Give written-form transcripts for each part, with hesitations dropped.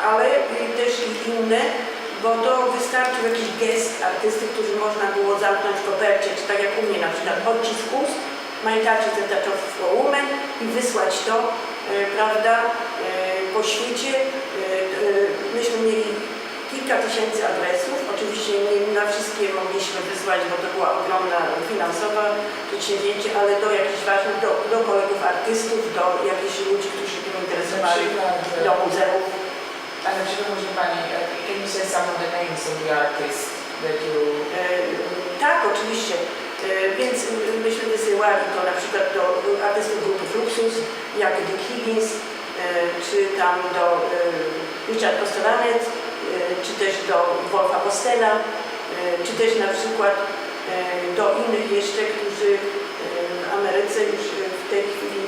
ale też i inne, bo to wystarczył jakiś gest artysty, który można było zamknąć w kopercie, czy tak jak u mnie na przykład odcisk ust, My touch is a touch of a woman i wysłać to, prawda, po świecie. Myśmy mieli kilka tysięcy adresów, oczywiście nie na wszystkie mogliśmy wysłać, bo to była ogromna finansowa przedsięwzięcie, ale do jakichś ważnych, do kolegów artystów, do jakichś ludzi, którzy się tym interesowali, do muzeów. A na przykład może Pani, can you say some of the names of the artists that you... Tak, oczywiście. Więc myśmy wysyłali to na przykład do artystów grupy Fluxus, jak Dick Higgins, czy tam do Richard Kostolanec, czy też do Wolfa Postela, czy też na przykład do innych jeszcze, którzy w Ameryce już w tej chwili,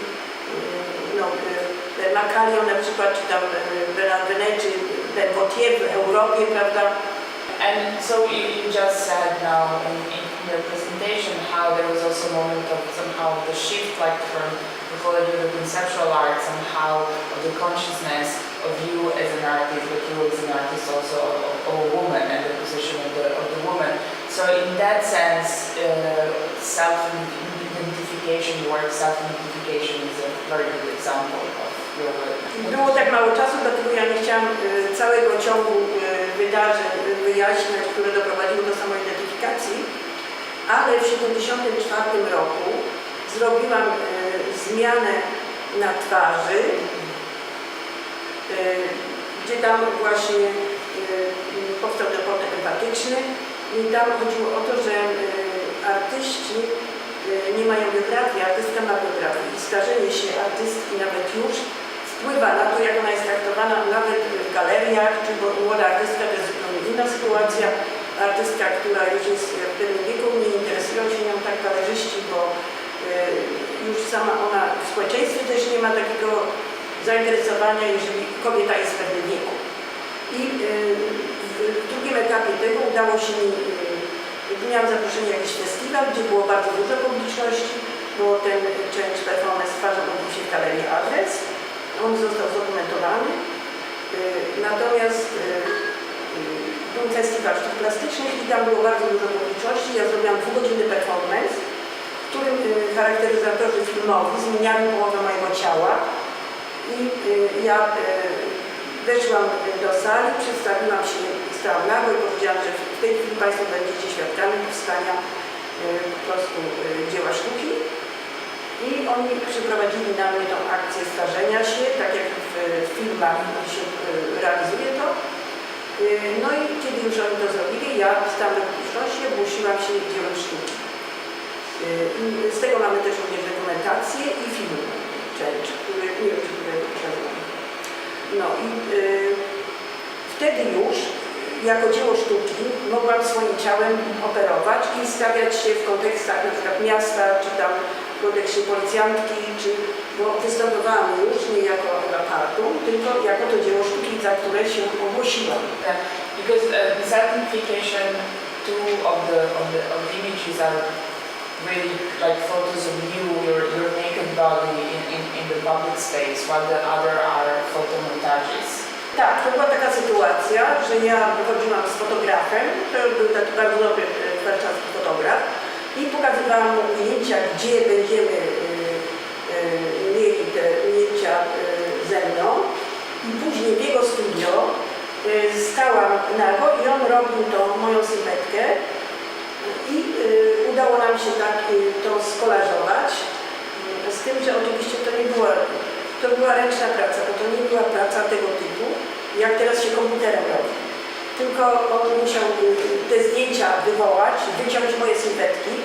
no, Macalio na przykład, czy tam Bernard Venet, czy Ben Gautier w Europie, prawda? And so you just said now in your presentation how there was also a moment of somehow the shift, like from the whole idea of conceptual art, somehow of the consciousness of you as an artist, but you as an artist also of a woman and the position of the woman. So in that sense, self-identification, your work self-identification is a very good example of your work. Było tak mało czasu, dlatego ja nie chciałam całego ciągu wydarzeń wyjaśniać, które doprowadziły do samoidentyfikacji, ale w 1974 roku zrobiłam zmianę na twarzy, gdzie tam właśnie powstał ten portret empatyczny i tam chodziło o to, że artyści nie mają biografii, artystka ma biografię i starzenie się artystki nawet już wpływa na to, jak ona jest traktowana nawet w galeriach, czy bo młoda artystka to jest zupełnie inna sytuacja. Artystka, która już jest w pewnym wieku, nie interesują się nią tak galerzyści, bo już sama ona w społeczeństwie też nie ma takiego zainteresowania, jeżeli kobieta jest w pewnym wieku. I w drugim etapie tego udało się mi, miałam zaproszenie jakiś festiwal, gdzie było bardzo dużo publiczności, bo ten change performance twarzą odbył się w Galerii Adres. On został zdokumentowany, natomiast był festiwal sztuk plastycznych i tam było bardzo dużo publiczności. Ja zrobiłam 2-godzinny performance, w którym charakteryzatorzy filmowi zmieniali połowę mojego ciała i ja weszłam do sali, przedstawiłam się, stałam nago i powiedziałam, że w tej chwili Państwo będziecie świadkami powstania po prostu dzieła sztuki. I oni przyprowadzili na mnie tą akcję starzenia się, tak jak w filmach się realizuje to. No i kiedy już oni to zrobili, ja stałam do publiczności, ogłosiłam się dziełem sztuki. I z tego mamy też również dokumentację i film Change, który nie wiem, czy tutaj pokazałam. No i wtedy już jako dzieło sztuki mogłam swoim ciałem operować i stawiać się w kontekstach na przykład miasta, czy tam w kontekście policjantki, czy, bo występowałam już nie jako Ewa Partum, tylko jako to dzieło sztuki, za które się ogłosiłam. Yeah, because the certification too of the images are really like photos of you, your naked body in the public space, while the other are photomontages. Tak, to była taka sytuacja, że ja wychodziłam z fotografem, to był taki bardzo dobry warszawski fotograf i pokazywałam mu ujęcia, gdzie będziemy mieli te ujęcia ze mną i później w jego studio stałam nago i on robił tą moją sylwetkę i udało nam się tak to skolażować, z tym, że oczywiście to była ręczna praca, bo to nie była praca tego typu, jak teraz się komputerem robi. Tylko on musiał te zdjęcia wywołać, wyciąć moje sylwetki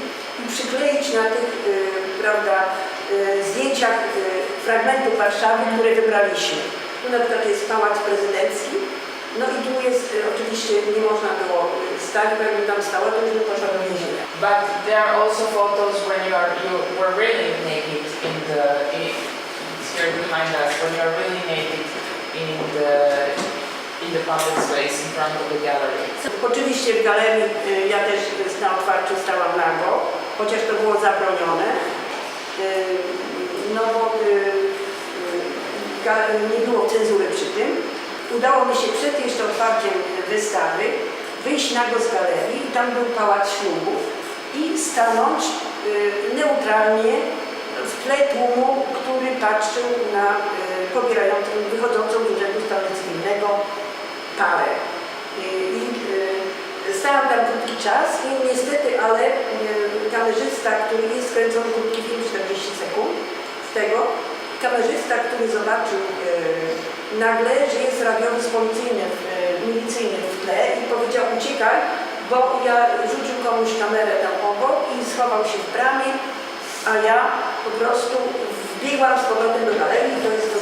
i przykleić na tych, prawda, zdjęciach fragmentów Warszawy, które wybraliśmy. Tu na przykład jest Pałac Prezydencki, no i tu jest, oczywiście nie można było stać, bo jakbym tam stała, to już by poszła do więzienia. But there are also photos when you were really naked here behind us, when you are really naked in the public space in front of the gallery. Oczywiście w galerii ja też na otwarciu stałam nago, chociaż to było zabronione, no bo nie było cenzury przy tym. udało mi się przed jeszcze otwarciem wystawy wyjść nago z galerii i tam był pałac ślubów i stanąć neutralnie w tle tłumu, który patrzył na pobierającą, wychodzącą z Urzędu Stanu Cywilnego parę. Stałam tam krótki czas i niestety, ale kamerzysta, który jest kręcony krótki film, 40 sekund z tego, kamerzysta, który zobaczył nagle, że jest radiowóz policyjny, milicyjny w tle i powiedział uciekaj, bo ja rzucił komuś kamerę tam obok i schował się w bramie, a ja po prostu wbiegłam z powrotem do galerii, to jest to